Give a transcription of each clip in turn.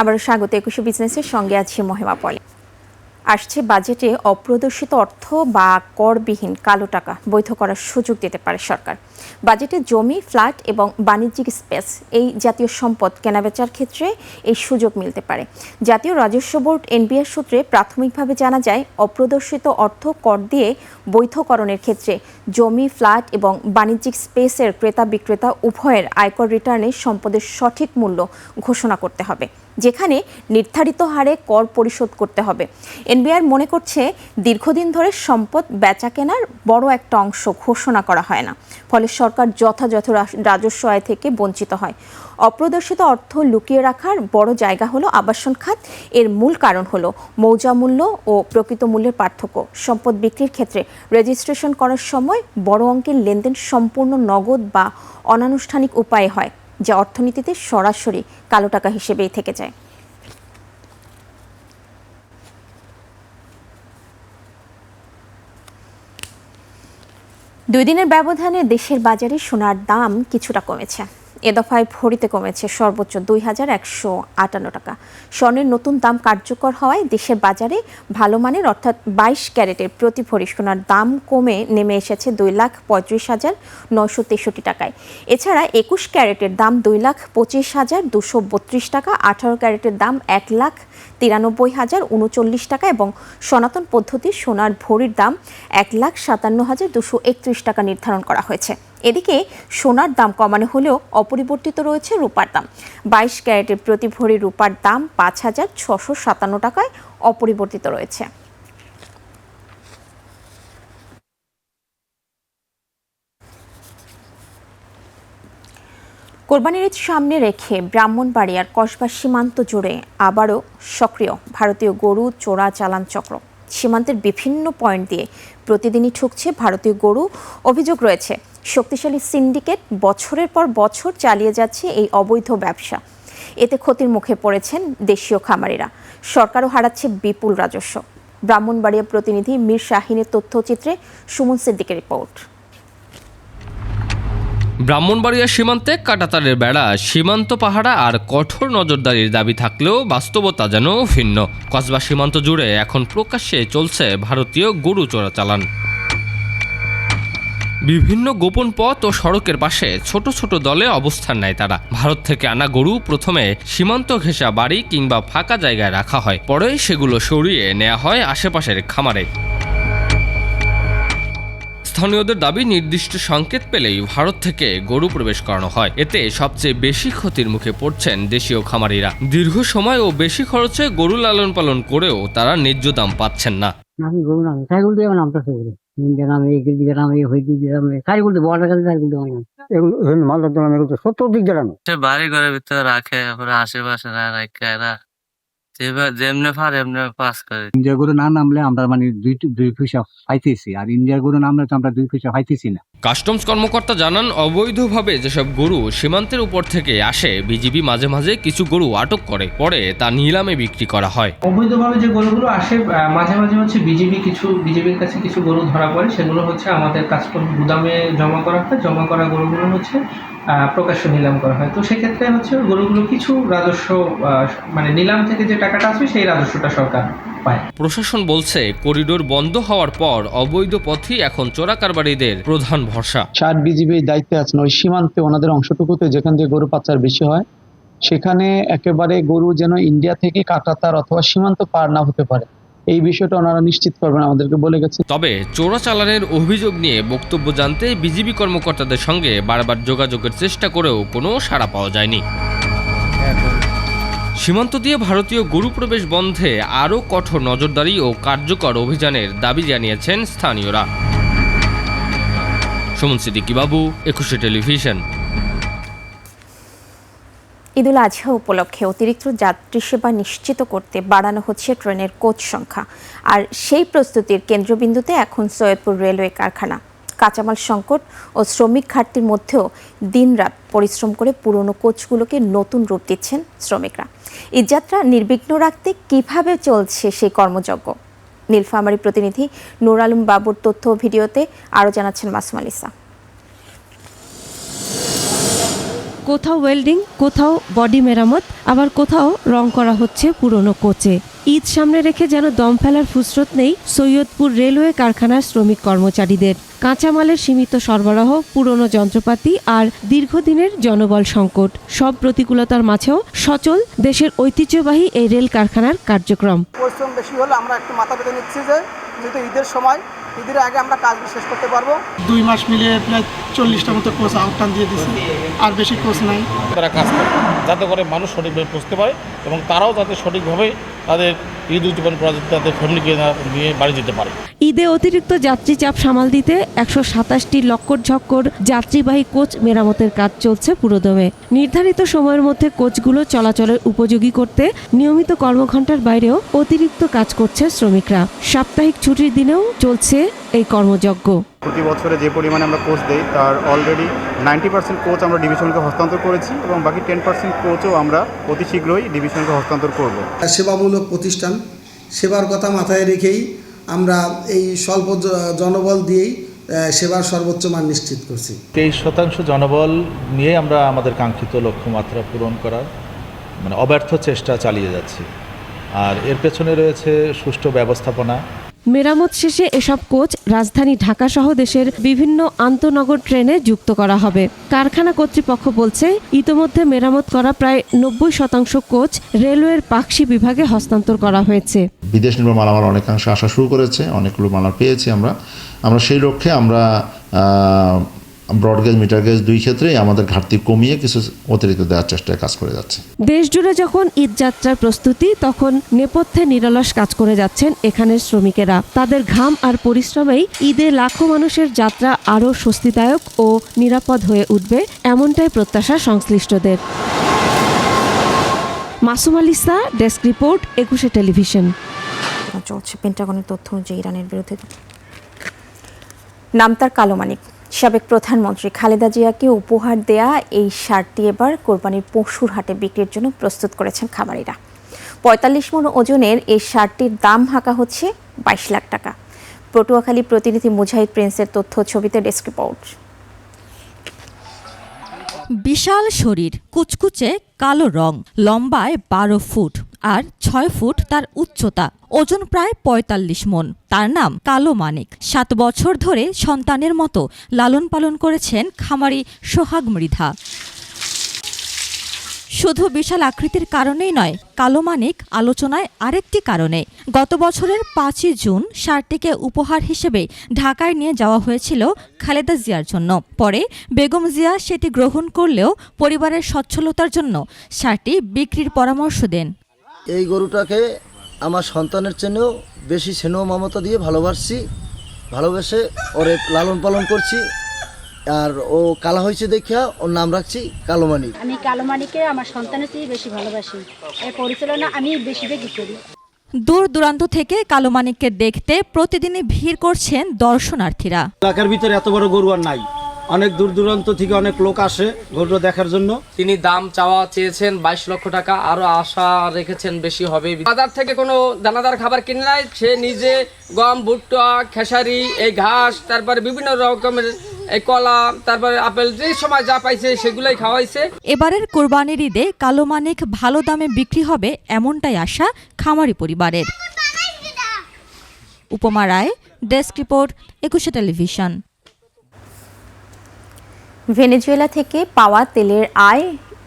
আবারও স্বাগত ২১ বিজনেসের সঙ্গে আছি মহিমা পলি। আসছে বাজেটে অপ্রদর্শিত অর্থ বা করবিহীন কালো টাকা বৈধ করার সুযোগ দিতে পারে সরকার। বাজেটে জমি, ফ্ল্যাট এবং বাণিজ্যিক স্পেস এই জাতীয় সম্পদ কেনাবেচার ক্ষেত্রে এই সুযোগ মিলতে পারে। জাতীয় রাজস্ব বোর্ড এনবিআর সূত্রে প্রাথমিকভাবে জানা যায়, অপ্রদর্শিত অর্থ কর দিয়ে বৈধকরণের ক্ষেত্রে জমি, ফ্ল্যাট এবং বাণিজ্যিক স্পেসের ক্রেতা বিক্রেতা উভয়ের আয়কর রিটার্নে সম্পদের সঠিক মূল্য ঘোষণা করতে হবে, যেখানে নির্ধারিত হারে কর পরিশোধ করতে হবে। এনবিআর মনে করছে, দীর্ঘদিন ধরে সম্পদ বেচা কেনার বড় একটা অংশ ঘোষণা করা হয় না, ফলে সরকার যথাযথ রাজস্ব আয় থেকে বঞ্চিত হয়। অপ্রদর্শিত অর্থ লুকিয়ে রাখার বড় জায়গা হলো আবাসন খাত। এর মূল কারণ হলো মৌজা মূল্য ও প্রকৃত মূল্যের পার্থক্য। সম্পদ বিক্রির ক্ষেত্রে রেজিস্ট্রেশন করার সময় বড় অঙ্কের লেনদেন সম্পূর্ণ নগদ বা অনানুষ্ঠানিক উপায়ে হয়, যা অর্থনীতিতে সরাসরি কালো টাকা হিসেবেই থেকে যায়। দুই দিনের ব্যবধানে দেশের বাজারে সোনার দাম কিছুটা কমেছে। এ দফায় ভরিতে কমেছে সর্বোচ্চ ২,১৫৮ টাকা। স্বর্ণের নতুন দাম কার্যকর হওয়ায় দেশের বাজারে ভালো মানের অর্থাৎ ২২ ক্যারেটের প্রতি ভরি সোনার দাম কমে নেমে এসেছে ২,৩৫,৯৬৩ টাকায়। এছাড়া ২১ ক্যারেটের দাম ২,২৫,২৩২ টাকা, ১৮ ক্যারেটের দাম ১,৯৩,০৩৯ টাকা এবং সনাতন পদ্ধতির সোনার ভরির দাম ১,৫৭,২৩১ টাকা নির্ধারণ করা হয়েছে। এদিকে সোনার দাম কমানো হলেও অপরিবর্তিত রয়েছে রূপার দাম। ২২ ক্যারেটের প্রতি ভরি রূপার দাম ৫,৬৫৭ টাকায় অপরিবর্তিত রয়েছে। কোরবানির ঈদ সামনে রেখে ব্রাহ্মণবাড়িয়ার কসবা সীমান্ত জুড়ে আবারও সক্রিয় ভারতীয় গরু চোরা চালান চক্র। সীমান্তের বিভিন্ন পয়েন্ট দিয়ে প্রতিদিনই ঠুকছে ভারতীয় গরু। অভিযোগ রয়েছে, শক্তিশালী সিন্ডিকেট বছরের পর বছর চালিয়ে যাচ্ছে এই অবৈধ ব্যবসা। এতে ক্ষতির মুখে পড়েছেন দেশীয় খামারিরা। সরকারও হারাচ্ছে বিপুল রাজস্ব। ব্রাহ্মণবাড়িয়া প্রতিনিধি মীর শাহিনের তথ্যচিত্রে সুমন সিদ্দিকের রিপোর্ট। ব্রাহ্মণবাড়িয়া সীমান্তে কাঁটাতারের বেড়া, সীমান্ত পাহারা আর কঠোর নজরদারির দাবি থাকলেও বাস্তবতা যেন ভিন্ন। কসবা সীমান্ত জুড়ে এখন প্রকাশ্যে চলছে ভারতীয় গরু চোরাচালান। বিভিন্ন গোপন পথ ও সড়কের পাশে ছোট ছোট দলে অবস্থান নেয় তারা। ভারত থেকে আনা গরু প্রথমে সীমান্ত ঘেঁষা বাড়ি কিংবা ফাঁকা জায়গায় রাখা হয়, পরে সেগুলো সরিয়ে নেওয়া হয় আশেপাশের খামারে। স্থানীয়দের দাবি, নির্দিষ্ট সংকেত পেলেই ভারত থেকে গরু প্রবেশ করানো হয়। এতে সবচেয়ে বেশি ক্ষতির মুখে পড়ছেন দেশীয় খামারিরা। দীর্ঘ সময় ও বেশি খরচে গরু লালন পালন করেও তারা ন্যায্য দাম পাচ্ছেন না। বাড়ি ঘরের ভিতরে রাখে, আশেপাশে যেমনে পারে এমনি পাস করে। ইন্ডিয়ার গরু না নামলে আমরা মানে দুই পয়সা পাইতেছি, আর ইন্ডিয়ার গরু নামলে তো আমরা ২ পয়সা পাইতেছি না। কাস্টমস কর্মকর্তা জানান, অবৈধভাবে যেসব গরু সীমান্তের উপর থেকে আসে, বিজিবি মাঝে মাঝে কিছু গরু আটক করে, পরে তা নিলামে বিক্রি করা হয়। অবৈধভাবে যে গরুগুলো আসে মাঝে মাঝে হচ্ছে বিজিবির কাছে কিছু গরু ধরা পড়ে, সেগুলো হচ্ছে আমাদের কাস্টম গুদামে জমা করা হয়। জমা করা গরুগুলো হচ্ছে প্রকাশ্য নিলাম করা হয়। তো সেক্ষেত্রে হচ্ছে গরুগুলো কিছু রাজস্ব মানে নিলাম থেকে যে টাকাটা আসবে সেই রাজস্বটা সরকার পায়। প্রশাসন বলছে, করিডোর বন্ধ হওয়ার পর অবৈধ পথই এখন চোরা কারবারিদের প্রধান ভরসা। ৬০ বিজিবির দায়িত্বে আছেন ওই সীমান্তে, ওনাদের অংশটুকুতে যেখান দিয়ে গরু পাচার বেশি হয়, সেখানে একেবারে গরু যেন ইন্ডিয়া থেকে কাঁটাতার অথবা সীমান্ত পার না হতে পারে, এই বিষয়টা ওনারা নিশ্চিত করবেন, আমাদেরকে বলে গেছে। তবে চোরাচালানের অভিযোগ নিয়ে বক্তব্য জানতে বিজিবি কর্মকর্তাদের সঙ্গে বারবার যোগাযোগের চেষ্টা করেও কোনো সাড়া পাওয়া যায়নি। সীমান্ত দিয়ে ভারতীয় গরু প্রবেশ বন্ধে আরও কঠোর নজরদারি ও কার্যকর অভিযানের দাবি জানিয়েছেন স্থানীয়রা। সুমন সিদ্দিকী বাবু, ২১ টেলিভিশন। ঈদুল আজহা উপলক্ষে অতিরিক্ত যাত্রী সেবা নিশ্চিত করতে বাড়ানো হচ্ছে ট্রেনের কোচ সংখ্যা। আর সেই প্রস্তুতির কেন্দ্রবিন্দুতে এখন সৈয়দপুর রেলওয়ে কারখানা। কাঁচামাল সংকট ও শ্রমিক ঘাটতির মধ্যেও দিনরাত পরিশ্রম করে পুরনো কোচগুলোকে নতুন রূপ দিচ্ছেন শ্রমিকরা। ঈদযাত্রা নির্বিঘ্ন রাখতে কিভাবে চলছে সেই কর্মযজ্ঞ, নীলফামারী প্রতিনিধি নূর আলম বাবুর তথ্য ভিডিওতে আরও জানাচ্ছেন মাসুম আলিসা। কোথাও ওয়েল্ডিং, কোথাও বডি মেরামত, আবার কোথাও রং করা হচ্ছে পুরনো কোচে। ঈদ সামনে রেখে যেন দম ফেলার ফুসরত নেই সৈয়দপুর রেলওয়ে কারখানার শ্রমিক কর্মচারীদের। কাঁচামালের সীমিত সরবরাহ, পুরনো যন্ত্রপাতি আর দীর্ঘদিনের জনবল সংকট, সব প্রতিকূলতার মাঝেও সচল দেশের ঐতিহ্যবাহী এই রেল কারখানার কার্যক্রম। পরিশ্রম বেশি হলে আমরা একটু মাথা পেতে নিচ্ছি যে যেহেতু ঈদের সময়, ঈদের আগে আমরা কাজ শেষ করতে পারবো। 2 মাস মিলিয়ে প্রায় 40টা মতো কোচ আউটটান দিয়ে দিচ্ছে, আর বেশি কোচ নাই। তারা কাজ করে যাতে করে মানুষ সঠিকভাবে পৌঁছতে পারে এবং তারাও যাতে সঠিকভাবে তাদের ঈদ উদযাপন করা যাতে তাদের ফ্যামিলিকে নিয়ে বাড়ি যেতে পারে। ঈদে অতিরিক্ত যাত্রী চাপ সামাল দিতে 127টি লক্কর ঝক্কর যাত্রীবাহী কোচ মেরামতের কাজ চলছে পুরোদমে। নির্ধারিত সময়ের মধ্যে কোচগুলো চলাচলের উপযোগী করতে নিয়মিত কর্মঘণ্টার বাইরেও অতিরিক্ত কাজ করছে শ্রমিকরা। সাপ্তাহিক ছুটির দিনেও চলছে এই কর্মযজ্ঞ। প্রতি বছরে যে পরিমাণে আমরা কোচ দেই তার অলরেডি 90% কোচ আমরা ডিভিশনকে হস্তান্তর করেছি এবং বাকি 10% কোচও আমরা অতি শীঘ্রই ডিভিশনকে হস্তান্তর করব। সেবামূলক প্রতিষ্ঠান, সেবার কথা মাথায় রেখেই আমরা এই স্বল্প জনবল দিয়েই সেবার সর্বোচ্চ মান নিশ্চিত করছি। 23% জনবল নিয়ে আমরা আমাদের কাঙ্ক্ষিত লক্ষ্যমাত্রা পূরণ করার অব্যর্থ চেষ্টা চালিয়ে যাচ্ছি, আর এর পেছনে রয়েছে সুষ্ঠু ব্যবস্থাপনা। মেরামত শেষে এসব কোচ রাজধানী ঢাকা সহ দেশের বিভিন্ন আন্তনগর ট্রেনে যুক্ত করা হবে। কারখানা কর্তৃপক্ষ বলছে ইতোমধ্যে মেরামত করা প্রায় 90% কোচ রেলওয়ের পাকশি বিভাগে হস্তান্তর করা হয়েছে। বিদেশ নির্ভর মালামাল অনেকাংশ আসা শুরু করেছে, অনেকগুলো মালামাল পেয়েছি আমরা সেই লক্ষ্যে আমরা ব্রডগেজ মিটার গেজ দুই ক্ষেত্রেই আমাদের ঘাটতি কমিয়ে কিছু অতিরিক্ত দেওয়ার চেষ্টায় কাজ করে যাচ্ছে। দেশজুড়ে যখন ঈদ যাত্রার প্রস্তুতি, তখন নেপথ্যে নিরলস কাজ করে যাচ্ছেন এখানের শ্রমিকেরা। তাদের ঘাম আর পরিশ্রমেই ঈদে লাখো মানুষের যাত্রা আরও স্বস্তিদায়ক ও নিরাপদ হয়ে উঠবে, এমনটাই প্রত্যাশা সংশ্লিষ্টদের। Masum আলিসা, desk report, 21 television. চলছে পেন্টাগনের তথ্য অনুযায়ী ইরানের বিরুদ্ধে নাম তার কালো মানিক। সাবেক প্রধানমন্ত্রী খালেদা জিয়াকে উপহার দেয়া এই শার্টটি এবার কোরবানির পশুর হাটে বিক্রির জন্য প্রস্তুত করেছেন খামারিরা। 45 মণ ওজনের এই শার্টটির দাম হাঁকা হচ্ছে 22 লাখ টাকা। পটুয়াখালী প্রতিনিধি মুজাহিদ প্রিন্সের তথ্য ছবিতে ডেস্ক রিপোর্ট। বিশাল শরীর, কুচকুচে কালো রং, লম্বায় 12 ফুট আর 6 ফুট তার উচ্চতা, ওজন প্রায় 45 মণ। তার নাম কালো মানিক। 7 বছর ধরে সন্তানের মতো লালন পালন করেছেন খামারি সোহাগ মৃধা। শুধু বিশাল আকৃতির কারণেই নয়, কালো মানিক আলোচনায় আরেকটি কারণে। গত বছরের 5ই জুন শার্টটিকে উপহার হিসেবে ঢাকায় নিয়ে যাওয়া হয়েছিল খালেদা জিয়ার জন্য। পরে বেগম জিয়া সেটি গ্রহণ করলেও পরিবারের সচ্ছলতার জন্য শার্টটি বিক্রির পরামর্শ দেন। এই গরুটাকে আমার সন্তানের চেয়েও বেশি স্নেহ মমতা দিয়ে ভালোবেসে ওরে লালন পালন করছি, আর ও কালা হয়েছে দেখিয়া ওর নাম রাখছি কালো মানিক। আমি কালো মানিককে আমার সন্তানের চেয়ে বেশি ভালোবাসি, এই পরিচালনা আমি বেশি করি। দূর দূরান্ত থেকে কালো মানিককে দেখতে প্রতিদিনই ভিড় করছেন দর্শনার্থীরা। এলাকার ভিতরে এত বড় গরু আর নাই, অনেক দূর দূরান্ত থেকে অনেক লোক আসে গরুটা দেখার জন্য। তিনি দাম চাওয়া চেয়েছেন 22 লক্ষ টাকা, আরো আশা রেখেছেন বেশি হবে। বাজার থেকে কোনো দানাদার খাবার কিনে নাই, সে নিজে গম, ভুট্টা, খেসারি, এই ঘাস, তারপরে বিভিন্ন রকমের এই কলা, তারপরে আপেল, যে সময় যা পাইছে সেগুলাই খাওয়াইছে। এবারের কোরবানির ঈদে কালো মানিক ভালো দামে বিক্রি হবে, এমনটাই আশা খামারি পরিবারের। উপমা রায়, ডেস্ক রিপোর্ট, 21 টেলিভিশন। ভেনেজুয়েলা থেকে পাওয়া তেলের আয়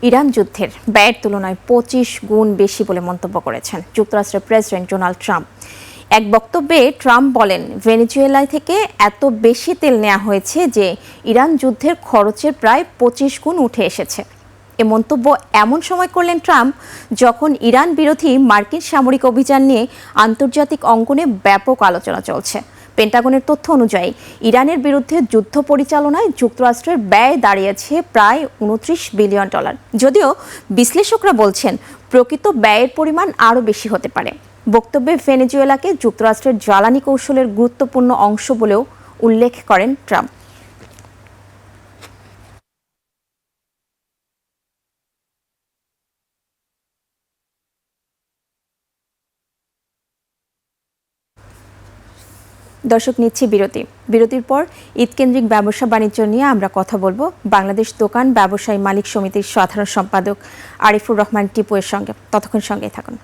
ইরান যুদ্ধের ব্যয়ের তুলনায় 25 গুণ বেশি বলে মন্তব্য করেছেন যুক্তরাষ্ট্রের প্রেসিডেন্ট ডোনাল্ড ট্রাম্প। এক বক্তব্যে ট্রাম্প বলেন, ভেনেজুয়েলা থেকে এত বেশি তেল নেওয়া হয়েছে যে ইরান যুদ্ধের খরচের প্রায় 25 গুণ উঠে এসেছে। এ মন্তব্য এমন সময় করলেন ট্রাম্প যখন ইরান বিরোধী মার্কিন সামরিক অভিযান নিয়ে আন্তর্জাতিক অঙ্গনে ব্যাপক আলোচনা চলছে। পেন্টাগনের তথ্য অনুযায়ী ইরানের বিরুদ্ধে যুদ্ধ পরিচালনায় যুক্তরাষ্ট্রের ব্যয় দাঁড়িয়েছে প্রায় $29 বিলিয়ন। যদিও বিশ্লেষকরা বলছেন প্রকৃত ব্যয়ের পরিমাণ আরও বেশি হতে পারে। বক্তব্যে ভেনেজুয়েলাকে যুক্তরাষ্ট্রের জ্বালানি কৌশলের গুরুত্বপূর্ণ অংশ বলেও উল্লেখ করেন ট্রাম্প। দর্শক, নিচ্ছি বিরতির পর ঈদকেন্দ্রিক ব্যবসা বাণিজ্য নিয়ে আমরা কথা বলবো বাংলাদেশ দোকান ব্যবসায়ী মালিক সমিতির সাধারণ সম্পাদক আরিফুর রহমান টিপু এর সঙ্গে। ততক্ষণ সঙ্গেই থাকুন।